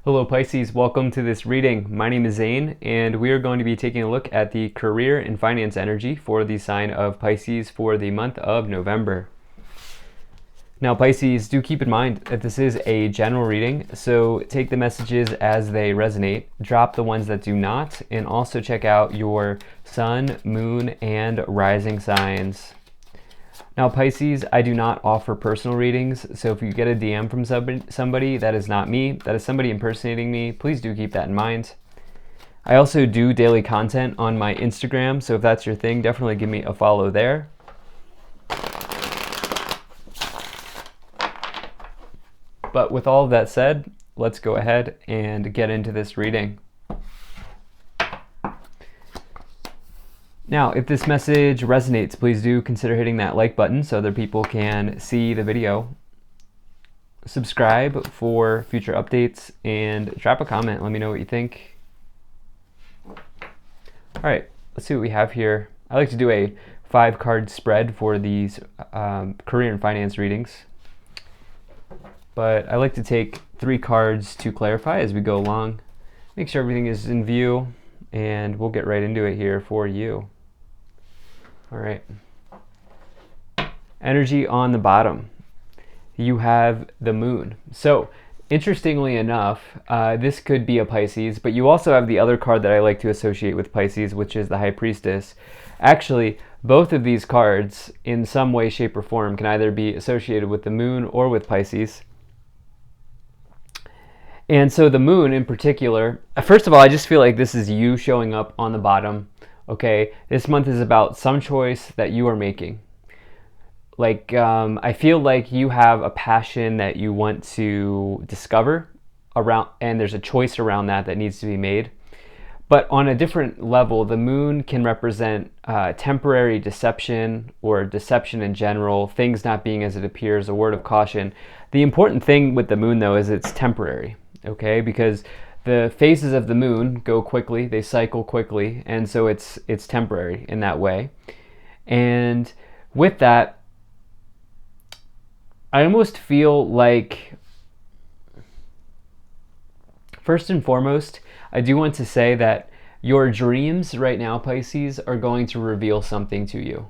Hello Pisces, welcome to this reading. My name is Zane and we are going to be taking a look at the career and finance energy for the sign of Pisces for the month of November. Now Pisces, do keep in mind that this is a general reading, so take the messages as they resonate, drop the ones that do not, and also check out your sun, moon, and rising signs. Now Pisces, I do not offer personal readings, so if you get a DM from somebody that is not me, that is somebody impersonating me, please do keep that in mind. I also do daily content on my Instagram, so if that's your thing, definitely give me a follow there. But with all of that said, let's go ahead and get into this reading. Now, if this message resonates, please do consider hitting that like button so other people can see the video. Subscribe for future updates and drop a comment. Let me know what you think. All right, let's see what we have here. I like to do a 5-card spread for these career and finance readings, but I like to take 3 cards to clarify as we go along. Make sure everything is in view, and we'll get right into it here for you. All right. Energy on the bottom. You have the moon. So interestingly enough, this could be a Pisces, but you also have the other card that I like to associate with Pisces, which is the High Priestess. Actually, both of these cards in some way, shape, or form can either be associated with the moon or with Pisces. And so the moon in particular, first of all, I just feel like this is you showing up on the bottom. Okay, this month is about some choice that you are making. Like, I feel like you have a passion that you want to discover around, and there's a choice around that needs to be made. But on a different level, the moon can represent temporary deception or deception in general, things not being as it appears, a word of caution. The important thing with the moon, though, is it's temporary, okay? Because the phases of the moon go quickly, they cycle quickly, and so it's temporary in that way. And with that, I almost feel like, first and foremost, I do want to say that your dreams right now, Pisces, are going to reveal something to you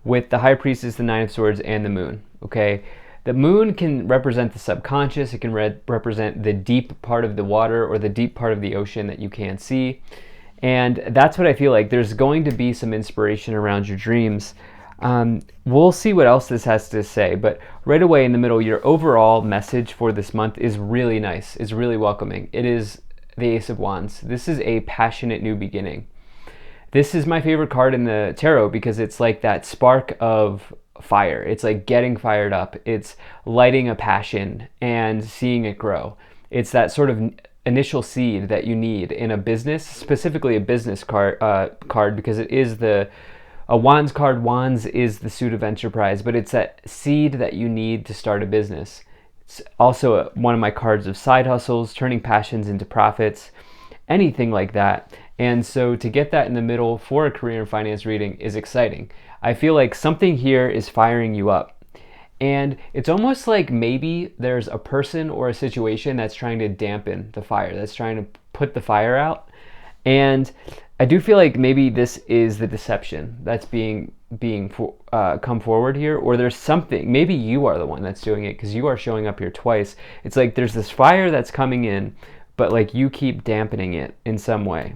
with the High Priestess, the Nine of Swords, and the moon, okay? The moon can represent the subconscious. It can represent the deep part of the water or the deep part of the ocean that you can't see. And that's what I feel like. There's going to be some inspiration around your dreams. We'll see what else this has to say. But right away in the middle, your overall message for this month is really nice, is really welcoming. It is the Ace of Wands. This is a passionate new beginning. This is my favorite card in the tarot because it's like that spark of fire. It's like getting fired up. It's lighting a passion and seeing it grow. It's that sort of initial seed that you need in a business, specifically a business card because it is a Wands card. Wands is the suit of enterprise, but it's that seed that you need to start a business. It's also one of my cards of side hustles, turning passions into profits, anything like that. And so to get that in the middle for a career and finance reading is exciting. I feel like something here is firing you up. And it's almost like maybe there's a person or a situation that's trying to dampen the fire, that's trying to put the fire out. And I do feel like maybe this is the deception that's being come forward here, or there's something, maybe you are the one that's doing it because you are showing up here twice. It's like there's this fire that's coming in, but like you keep dampening it in some way.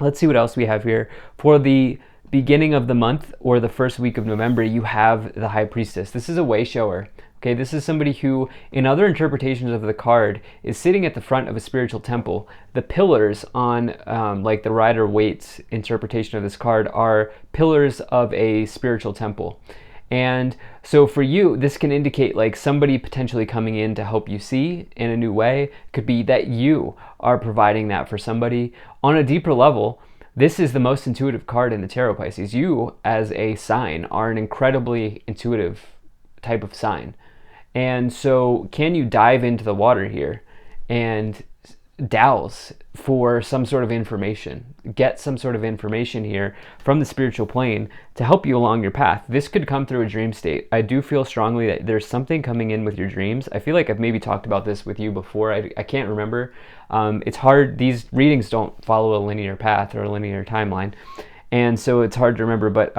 Let's see what else we have here. For the beginning of the month or the first week of November, you have the High Priestess. This is a way shower. Okay, this is somebody who, in other interpretations of the card, is sitting at the front of a spiritual temple. The pillars on, like the Rider-Waite's interpretation of this card, are pillars of a spiritual temple. And so for you, this can indicate like somebody potentially coming in to help you see in a new way. It could be that you are providing that for somebody. On a deeper level, this is the most intuitive card in the tarot, Pisces. You, as a sign, are an incredibly intuitive type of sign. And so can you dive into the water here and douse for some sort of information. Get some sort of information here from the spiritual plane to help you along your path. This could come through a dream state. I do feel strongly that there's something coming in with your dreams. I feel like I've maybe talked about this with you before. I can't remember. It's hard. These readings don't follow a linear path or a linear timeline. And so it's hard to remember, but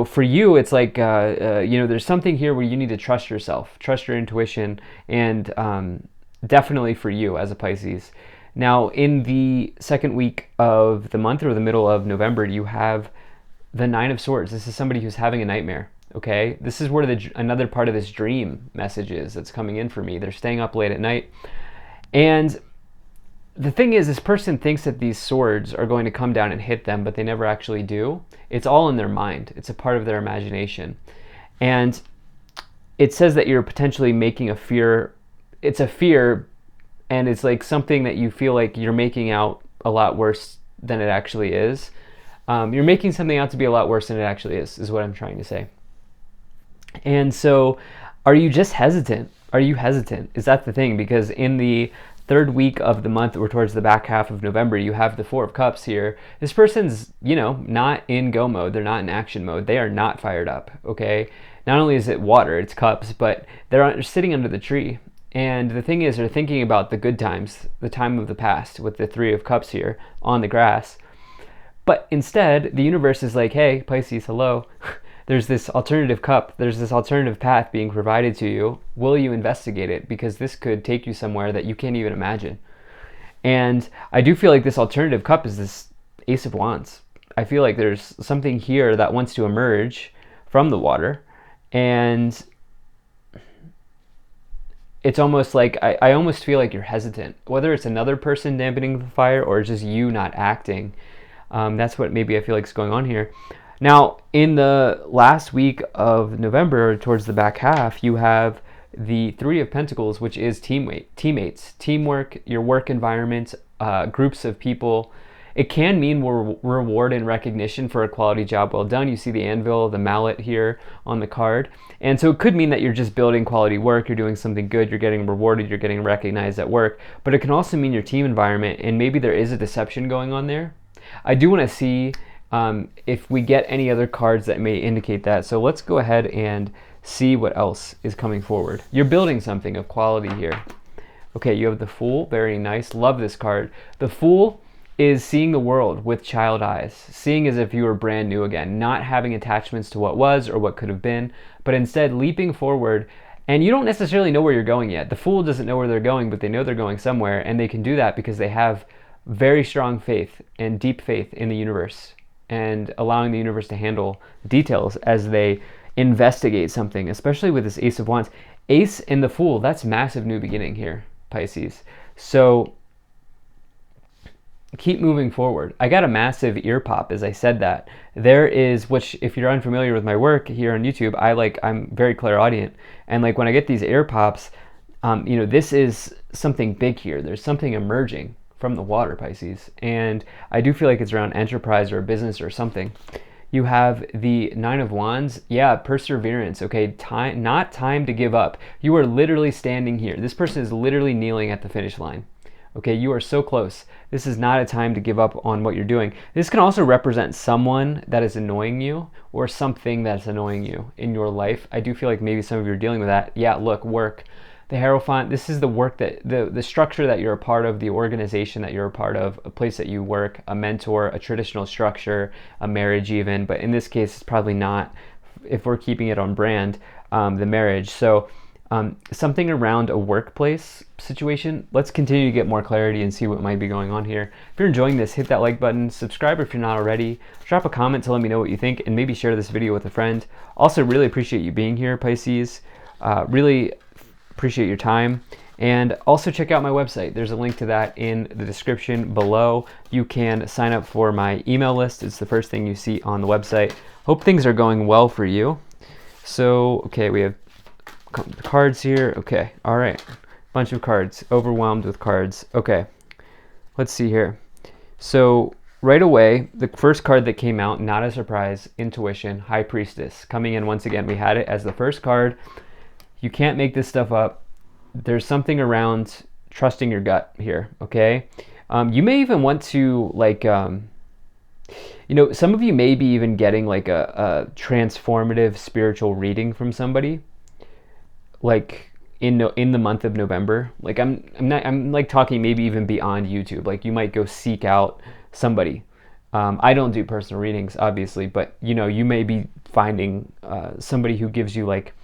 for you, it's like there's something here where you need to trust yourself, trust your intuition, and definitely for you as a Pisces. Now, in the second week of the month or the middle of November, you have the Nine of Swords. This is somebody who's having a nightmare. Okay, this is where another part of this dream message is that's coming in for me. They're staying up late at night, and the thing is, this person thinks that these swords are going to come down and hit them, but they never actually do. It's all in their mind. It's a part of their imagination. And it says that you're potentially making a fear. It's a fear, and it's like something that you feel like you're making out a lot worse than it actually is. You're making something out to be a lot worse than it actually is what I'm trying to say. And so, are you just hesitant? Are you hesitant? Is that the thing? Because in the third week of the month, or towards the back half of November, you have the Four of Cups here. This person's, not in go mode. They're not in action mode. They are not fired up, okay? Not only is it water, it's cups, but they're sitting under the tree. And the thing is, they're thinking about the good times, the time of the past, with the Three of Cups here on the grass. But instead, the universe is like, hey, Pisces, hello. There's this alternative cup, there's this alternative path being provided to you. Will you investigate it? Because this could take you somewhere that you can't even imagine. And I do feel like this alternative cup is this Ace of Wands. I feel like there's something here that wants to emerge from the water. And it's almost like, I almost feel like you're hesitant. Whether it's another person dampening the fire or just you not acting. That's what maybe I feel like is going on here. Now, in the last week of November, towards the back half, you have the Three of Pentacles, which is teammates, teamwork, your work environment, groups of people. It can mean reward and recognition for a quality job well done. You see the anvil, the mallet here on the card. And so it could mean that you're just building quality work, you're doing something good, you're getting rewarded, you're getting recognized at work. But it can also mean your team environment, and maybe there is a deception going on there. I do want to see if we get any other cards that may indicate that. So let's go ahead and see what else is coming forward. You're building something of quality here. Okay, you have the Fool. Very nice. Love this card. The Fool is seeing the world with child eyes, seeing as if you were brand new again, not having attachments to what was or what could have been, but instead leaping forward. And you don't necessarily know where you're going yet. The Fool doesn't know where they're going, but they know they're going somewhere, and they can do that because they have very strong faith and deep faith in the universe, and allowing the universe to handle details as they investigate something, especially with this Ace of Wands. Ace and the Fool, that's massive new beginning here, Pisces. So keep moving forward. I got a massive ear pop as I said that. There is, which if you're unfamiliar with my work here on YouTube, I'm very clairaudient. And like when I get these ear pops, this is something big here. There's something emerging from the water, Pisces. And I do feel like it's around enterprise or business or something. You have the Nine of Wands. Yeah, perseverance. Okay, not time to give up. You are literally standing here. This person is literally kneeling at the finish line. Okay, you are so close. This is not a time to give up on what you're doing. This can also represent someone that is annoying you or something that's annoying you in your life. I do feel like maybe some of you are dealing with that. Yeah, look, work. The Hierophant, this is the work that, the structure that you're a part of, the organization that you're a part of, a place that you work, a mentor, a traditional structure, a marriage even, but in this case, it's probably not, if we're keeping it on brand, the marriage. So something around a workplace situation. Let's continue to get more clarity and see what might be going on here. If you're enjoying this, hit that like button, subscribe if you're not already, drop a comment to let me know what you think, and maybe share this video with a friend. Also, really appreciate you being here, Pisces. Really appreciate your time. And also check out my website. There's a link to that in the description below. You can sign up for my email list. It's the first thing you see on the website. Hope things are going well for you. So, okay, we have cards here. Okay, all right. Bunch of cards. Overwhelmed with cards. Okay, let's see here. So right away, the first card that came out, not a surprise, Intuition, High Priestess. Coming in once again, we had it as the first card. You can't make this stuff up. There's something around trusting your gut here, okay? You may even want to like, some of you may be even getting like a transformative spiritual reading from somebody, like in the month of November. Like I'm like talking maybe even beyond YouTube. Like you might go seek out somebody. I don't do personal readings, obviously, but you may be finding somebody who gives you like,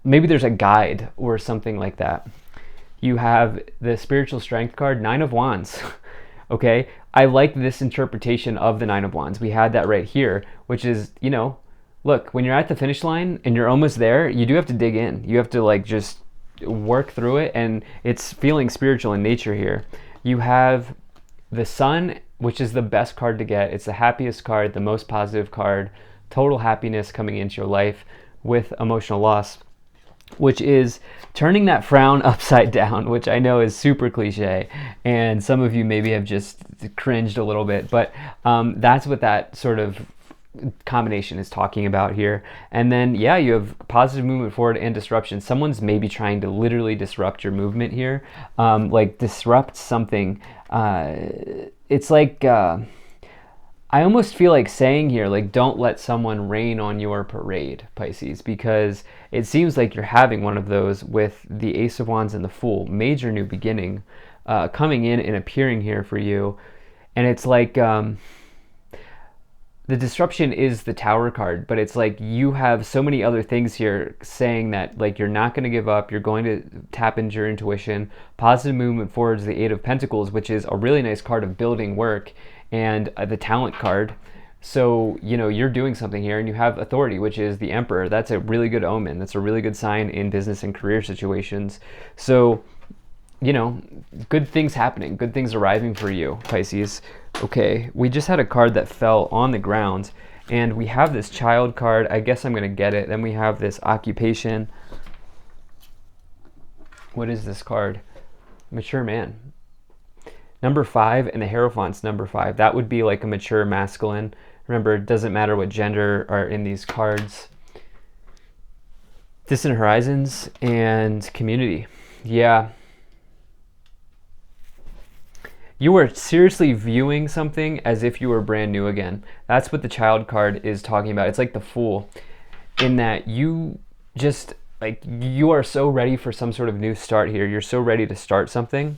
maybe there's a guide or something like that. You have the spiritual strength card, Nine of Wands. Okay, I like this interpretation of the Nine of Wands. We had that right here, which is, look, when you're at the finish line and you're almost there, you do have to dig in. You have to like just work through it, and it's feeling spiritual in nature here. You have the Sun, which is the best card to get. It's the happiest card, the most positive card, total happiness coming into your life with emotional loss, which is turning that frown upside down, which I know is super cliche, and some of you maybe have just cringed a little bit, but that's what that sort of combination is talking about here. And then, yeah, you have positive movement forward and disruption. Someone's maybe trying to literally disrupt your movement here, like disrupt something. It's like, I almost feel like saying here, like, don't let someone rain on your parade, Pisces, because it seems like you're having one of those with the Ace of Wands and the Fool. Major new beginning coming in and appearing here for you. And it's like, the disruption is the Tower card, but it's like you have so many other things here saying that like you're not going to give up, you're going to tap into your intuition. Positive movement forward is the Eight of Pentacles, which is a really nice card of building work, and the Talent card. So you're doing something here, and you have authority, which is the Emperor. That's a really good omen. That's a really good sign in business and career situations. So good things happening, good things arriving for you, Pisces. Okay, we just had a card that fell on the ground, and we have this Child card. I guess I'm going to get it. Then we have this Occupation. What is this card? Mature Man. Number 5, and the Hierophant's number 5. That would be like a mature masculine. Remember, it doesn't matter what gender are in these cards. Distant Horizons and Community. Yeah. You are seriously viewing something as if you were brand new again. That's what the Child card is talking about. It's like the Fool, in that you just, like, you are so ready for some sort of new start here. You're so ready to start something.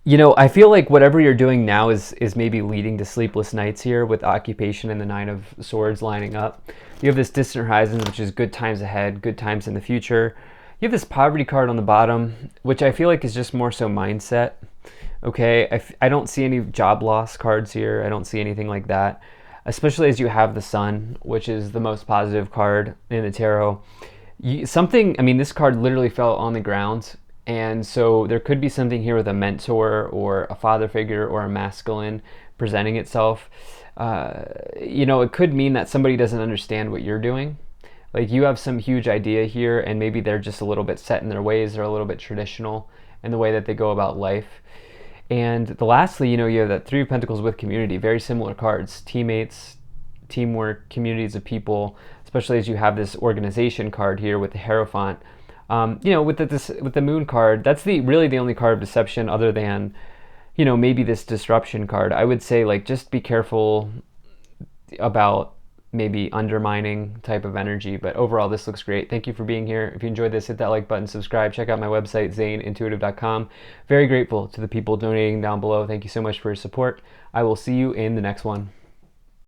I feel like whatever you're doing now is maybe leading to sleepless nights here with Occupation and the Nine of Swords lining up. You have this Distant Horizons, which is good times ahead, good times in the future. You have this Poverty card on the bottom, which I feel like is just more so mindset. Okay, I don't see any job loss cards here. I don't see anything like that, especially as you have the Sun, which is the most positive card in the tarot. This card literally fell on the ground, and so there could be something here with a mentor or a father figure or a masculine presenting itself. It could mean that somebody doesn't understand what you're doing. Like you have some huge idea here, and maybe they're just a little bit set in their ways. They're a little bit traditional in the way that they go about life. And lastly, you have that Three of Pentacles with Community. Very similar cards. Teammates, teamwork, communities of people, especially as you have this Organization card here with the Hierophant. With the Moon card, that's really the only card of deception other than, maybe this Disruption card. I would say, like, just be careful about maybe undermining type of energy, but overall this looks great. Thank you for being here. If you enjoyed this, hit that like button, subscribe, check out my website, zaneintuitive.com. Very grateful to the people donating down below. Thank you so much for your support. I will see you in the next one.